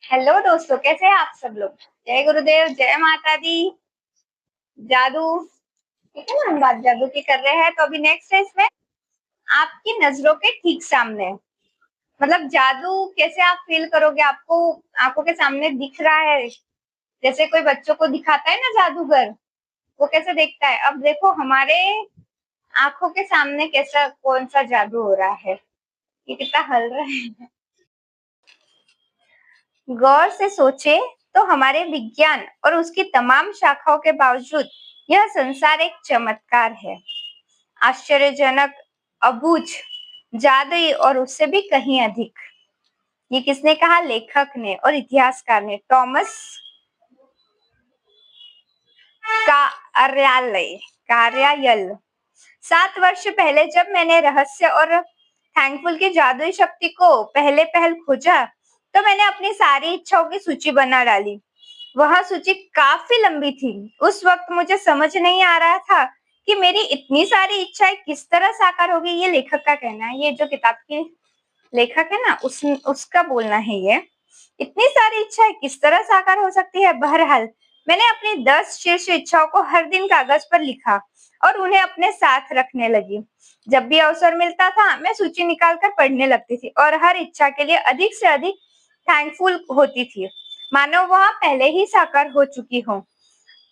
Hello दोस्तों, कैसे हैं आप सब लोग। जय गुरुदेव, जय माता दी। जादू। ठीक है ना, हम बात जादू की कर रहे हैं। तो अभी नेक्स्ट है इसमें आपकी नजरों के ठीक सामने। मतलब जादू कैसे आप फील करोगे। आपको आंखों के सामने दिख रहा है, जैसे कोई बच्चों को दिखाता है ना जादूगर, वो कैसे देखता है। अब देखो हमारे आंखों के सामने कैसा कौन सा जादू हो रहा है। ये कितना हल रहा है। गौर से सोचे तो हमारे विज्ञान और उसकी तमाम शाखाओं के बावजूद यह संसार एक चमत्कार है। आश्चर्यजनक, अबूझ, जादुई और उससे भी कहीं अधिक। ये किसने कहा? लेखक ने और इतिहासकार ने, टॉमस कार्यालय कार्यायल। 7 वर्ष पहले जब मैंने रहस्य और थैंकफुल की जादुई शक्ति को पहले पहल खोजा, तो मैंने अपनी सारी इच्छाओं की सूची बना डाली। वह सूची काफी लंबी थी। उस वक्त मुझे समझ नहीं आ रहा था कि मेरी इतनी सारी इच्छाएं किस तरह साकार होगी। ये लेखक का कहना है, ये जो किताब की लेखक है ना, उसका बोलना है ये। इतनी सारी इच्छाएं किस तरह साकार हो सकती है। बहरहाल मैंने अपनी 10 शीर्ष इच्छाओं को हर दिन कागज पर लिखा और उन्हें अपने साथ रखने लगी। जब भी अवसर मिलता था मैं सूची निकालकर पढ़ने लगती थी और हर इच्छा के लिए अधिक से अधिक थैंकफुल होती थी, मानो वह पहले ही साकार हो चुकी हो।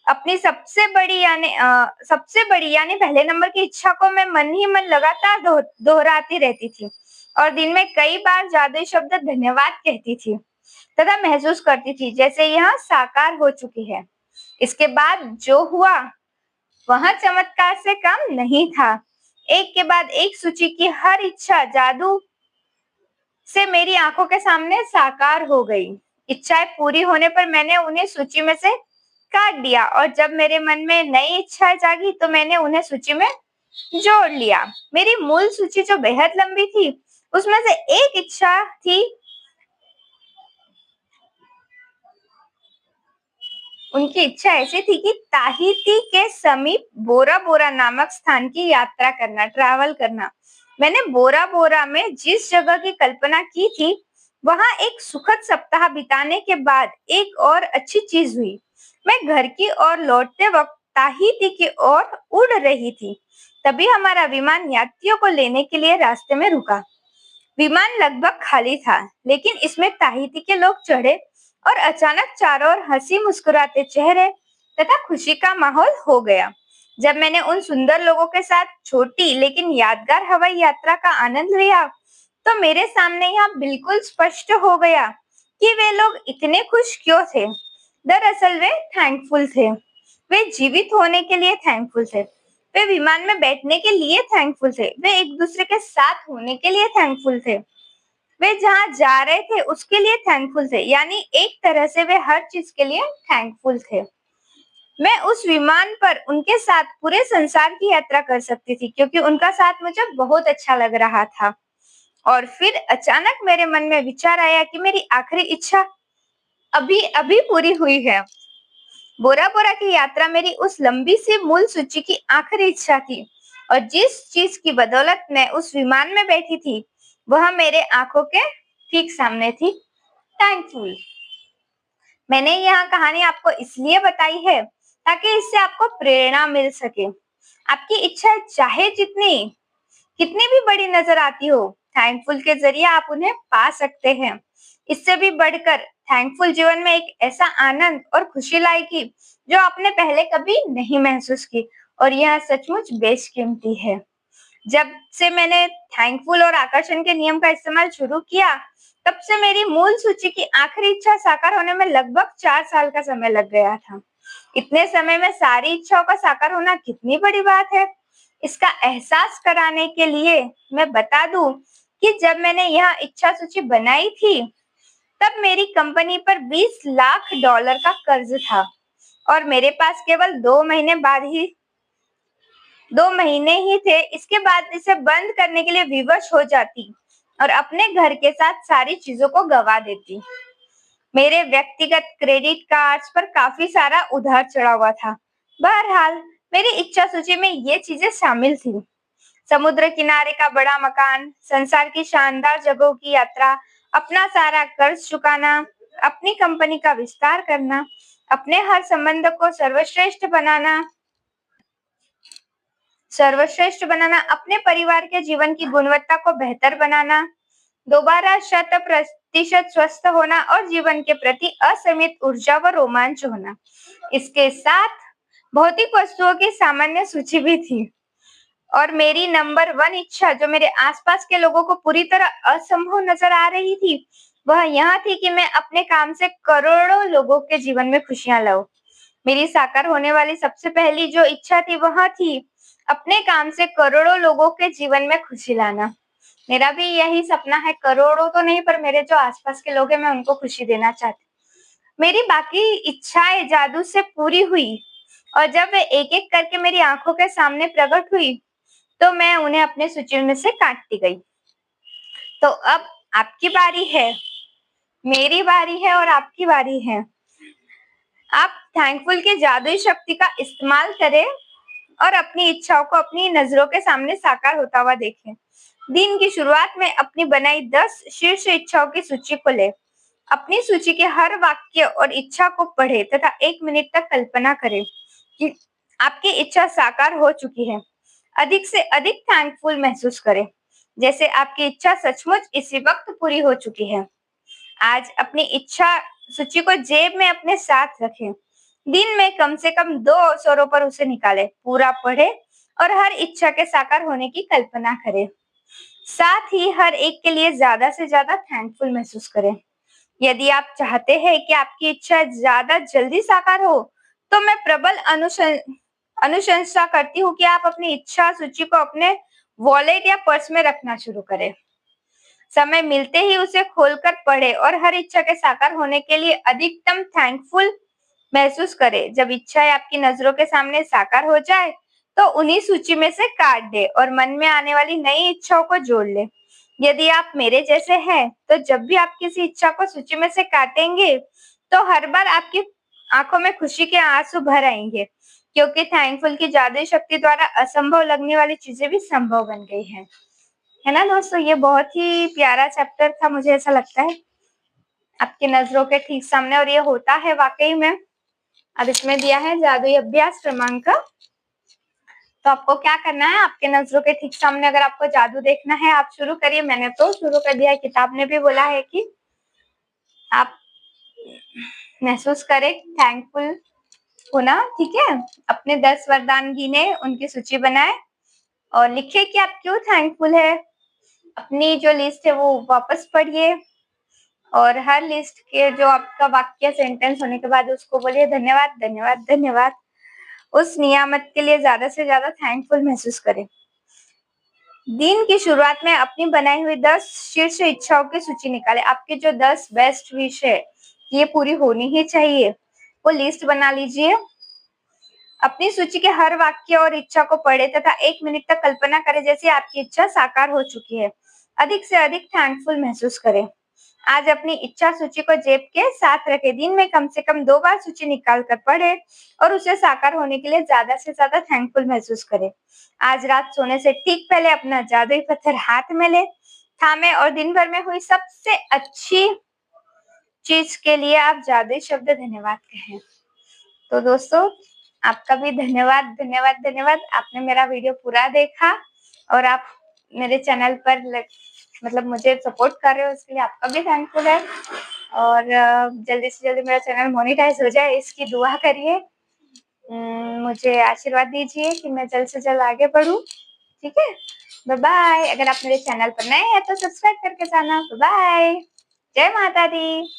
अपनी सबसे बड़ी यानी पहले नंबर की इच्छा को मैं मन ही मन लगातार दोहराती रहती थी और दिन में कई बार जादुई शब्द धन्यवाद कहती थी तथा महसूस करती थी जैसे यह साकार हो चुकी है। इसके बाद जो हुआ वह चमत्कार से कम नहीं था। एक के बाद एक सूची की हर इच्छा जादू से मेरी आंखों के सामने साकार हो गई। इच्छाएं पूरी होने पर मैंने उन्हें सूची में से काट दिया और जब मेरे मन में नई इच्छाएं जागी तो मैंने उन्हें सूची में जोड़ लिया। मेरी मूल सूची जो बेहद लंबी थी, उसमें से एक इच्छा थी, उनकी इच्छा ऐसी थी कि ताहिती के समीप बोरा बोरा नामक स्थान की यात्रा करना, ट्रैवल करना। मैंने बोरा बोरा में जिस जगह की कल्पना की थी, वहां एक सुखद सप्ताह बिताने के बाद एक और अच्छी चीज हुई। मैं घर की ओर लौटते वक्त ताहिती की ओर उड़ रही थी। तभी हमारा विमान यात्रियों को लेने के लिए रास्ते में रुका। विमान लगभग खाली था, लेकिन इसमें ताहिती के लोग चढ़े और अचानक चारों ओर हंसी मुस्कुराते चेहरे तथा खुशी का माहौल हो गया। जब मैंने उन सुंदर लोगों के साथ छोटी लेकिन यादगार हवाई यात्रा का आनंद लिया, तो मेरे सामने यह बिल्कुल स्पष्ट हो गया कि वे लोग इतने खुश क्यों थे। दरअसल वे थैंकफुल थे। वे जीवित होने के लिए थैंकफुल थे। वे विमान में बैठने के लिए थैंकफुल थे। वे एक दूसरे के साथ होने के लिए थैंकफुल थे। वे जहाँ जा रहे थे उसके लिए थैंकफुल थे। यानी एक तरह से वे हर चीज के लिए थैंकफुल थे। मैं उस विमान पर उनके साथ पूरे संसार की यात्रा कर सकती थी, क्योंकि उनका साथ मुझे बहुत अच्छा लग रहा था। और फिर अचानक मेरे मन में विचार आया कि मेरी आखिरी इच्छा अभी अभी पूरी हुई है। बोरा बोरा की यात्रा मेरी उस लंबी सी मूल सूची की आखिरी इच्छा थी, और जिस चीज की बदौलत मैं उस विमान में बैठी थी, वह मेरे आंखों के ठीक सामने थी। थैंकफुल। मैंने यह कहानी आपको इसलिए बताई है ताकि इससे आपको प्रेरणा मिल सके। आपकी इच्छा चाहे कितनी भी बड़ी नजर आती हो, थैंकफुल के जरिए आप उन्हें पा सकते हैं। इससे भी बढ़कर थैंकफुल जीवन में एक ऐसा आनंद और खुशी लाएगी जो आपने पहले कभी नहीं महसूस की, और यह सचमुच बेशकीमती है। जब से मैंने थैंकफुल और आकर्षण के नियम का इस्तेमाल शुरू किया, तब से मेरी मूल सूची की आखिरी इच्छा साकार होने में लगभग 4 साल का समय लग गया था। इतने समय में सारी इच्छाओं का साकार होना कितनी बड़ी बात है। इसका एहसास कराने के लिए मैं बता दूं कि जब मैंने यह इच्छा सूची बनाई थी, तब मेरी कंपनी पर $20 लाख का कर्ज था और मेरे पास केवल 2 महीने ही थे। इसके बाद इसे बंद करने के लिए विवश हो जाती और अपने घर के साथ सारी चीजों को गवा देती। मेरे व्यक्तिगत क्रेडिट कार्ड्स पर काफी सारा उधार चढ़ा हुआ था। बहरहाल मेरी इच्छा सूची में ये चीजें शामिल थी: समुद्र किनारे का बड़ा मकान, संसार की शानदार जगहों की यात्रा, अपना सारा कर्ज चुकाना, अपनी कंपनी का विस्तार करना, अपने हर संबंध को सर्वश्रेष्ठ बनाना, अपने परिवार के जीवन की गुणवत्ता को बेहतर बनाना, दोबारा 100% स्वस्थ होना और जीवन के प्रति असीमित ऊर्जा व रोमांच होना। इसके साथ भौतिक वस्तुओं की सामान्य सूची भी थी और मेरी नंबर 1 इच्छा जो मेरे आसपास के लोगों को पूरी तरह असंभव नजर आ रही थी, वह यह थी कि मैं अपने काम से करोड़ों लोगों के जीवन में खुशियां लाऊं। मेरी साकार होने वाली सबसे पहली जो इच्छा थी वह थी अपने काम से करोड़ों लोगों के जीवन में खुशी लाना। मेरा भी यही सपना है, करोड़ों तो नहीं पर मेरे जो आसपास के लोग हैं मैं उनको खुशी देना चाहती हूँ। मेरी बाकी इच्छाएं जादू से पूरी हुई और जब वे एक-एक करके मेरी आंखों के सामने प्रकट हुई, तो मैं उन्हें अपने सूची में से काटती गई। तो अब आपकी बारी है, मेरी बारी है और आपकी बारी है। आप थैंकफुल की जादुई शक्ति का इस्तेमाल करें और अपनी इच्छाओं को अपनी नजरों के सामने साकार होता हुआ देखें। दिन की शुरुआत में अपनी बनाई 10 शीर्ष इच्छाओं की सूची को ले। अपनी सूची के हर वाक्य और इच्छा को पढ़े तथा 1 मिनट तक कल्पना करें कि आपकी इच्छा साकार हो चुकी है। अधिक से अधिक थैंकफुल महसूस करें, जैसे आपकी इच्छा सचमुच इसी वक्त पूरी हो चुकी है। आज अपनी इच्छा सूची को जेब में अपने साथ रखें। दिन में कम से कम 2 अवसरों पर उसे निकालें, पूरा पढ़े और हर इच्छा के साकार होने की कल्पना करें। साथ ही हर एक के लिए ज्यादा से ज्यादा थैंकफुल महसूस करें। यदि आप चाहते हैं कि आपकी इच्छा ज्यादा जल्दी साकार हो, तो मैं प्रबल अनुशंसा करती हूँ कि आप अपनी इच्छा सूची को अपने वॉलेट या पर्स में रखना शुरू करें। समय मिलते ही उसे खोलकर पढ़े और हर इच्छा के साकार होने के लिए अधिकतम थैंकफुल महसूस करें। जब इच्छाएं आपकी नजरों के सामने साकार हो जाए, तो उन्हीं सूची में से काट दे और मन में आने वाली नई इच्छाओं को जोड़ ले। यदि आप मेरे जैसे हैं, तो जब भी आप किसी इच्छा को सूची में से काटेंगे, तो हर बार आपकी आंखों में खुशी के आंसू भर आएंगे, क्योंकि थैंकफुल की जादुई शक्ति द्वारा असंभव लगने वाली चीजें भी संभव बन गई हैं। है ना दोस्तों, ये बहुत ही प्यारा चैप्टर था, मुझे ऐसा लगता है आपकी नजरों के ठीक सामने, और ये होता है वाकई में। अब इसमें दिया है जादुई अभ्यास क्रमांक। तो आपको क्या करना है, आपके नजरों के ठीक सामने अगर आपको जादू देखना है, आप शुरू करिए। मैंने तो शुरू कर दिया है, किताब ने भी बोला है कि आप महसूस करें थैंकफुल होना। ठीक है, अपने 10 वरदान गिने, उनकी सूची बनाए और लिखे कि आप क्यों थैंकफुल है। अपनी जो लिस्ट है वो वापस पढ़िए और हर लिस्ट के जो आपका वाक्य सेंटेंस होने के बाद उसको बोलिए धन्यवाद धन्यवाद धन्यवाद। उस नियामत के लिए ज्यादा से ज्यादा थैंकफुल महसूस करें। दिन की शुरुआत में अपनी बनाई हुई 10 शीर्ष इच्छाओं की सूची निकालें। आपके जो 10 बेस्ट विश है, ये पूरी होनी ही चाहिए, वो लिस्ट बना लीजिए। अपनी सूची के हर वाक्य और इच्छा को पढ़े तथा 1 मिनट तक कल्पना करें जैसे आपकी इच्छा साकार हो चुकी है। अधिक से अधिक थैंकफुल महसूस करें। आज अपनी इच्छा सूची को जेब के साथ रखें। दिन में कम से कम 2 बार सूची निकाल कर पढ़े और उसे साकार होने के लिए ज्यादा से ज्यादा थैंकफुल महसूस करें। आज रात सोने से ठीक पहले अपना जादुई पत्थर हाथ में ले, थामे और दिन भर में हुई सबसे अच्छी चीज के लिए आप जादुई शब्द धन्यवाद कहें। तो दोस्तों, आपका भी धन्यवाद धन्यवाद धन्यवाद। आपने मेरा वीडियो पूरा देखा और आप मेरे चैनल पर मतलब मुझे सपोर्ट कर रहे हो, इसके लिए आपका भी थैंकफुल है। और जल्दी से जल्दी मेरा चैनल मोनेटाइज हो जाए, इसकी दुआ करिए। मुझे आशीर्वाद दीजिए कि मैं जल्द से जल्द आगे बढ़ूं। ठीक है, बाय बाय। अगर आप मेरे चैनल पर नए हैं तो सब्सक्राइब करके जाना। बाय बाय, जय माता दी।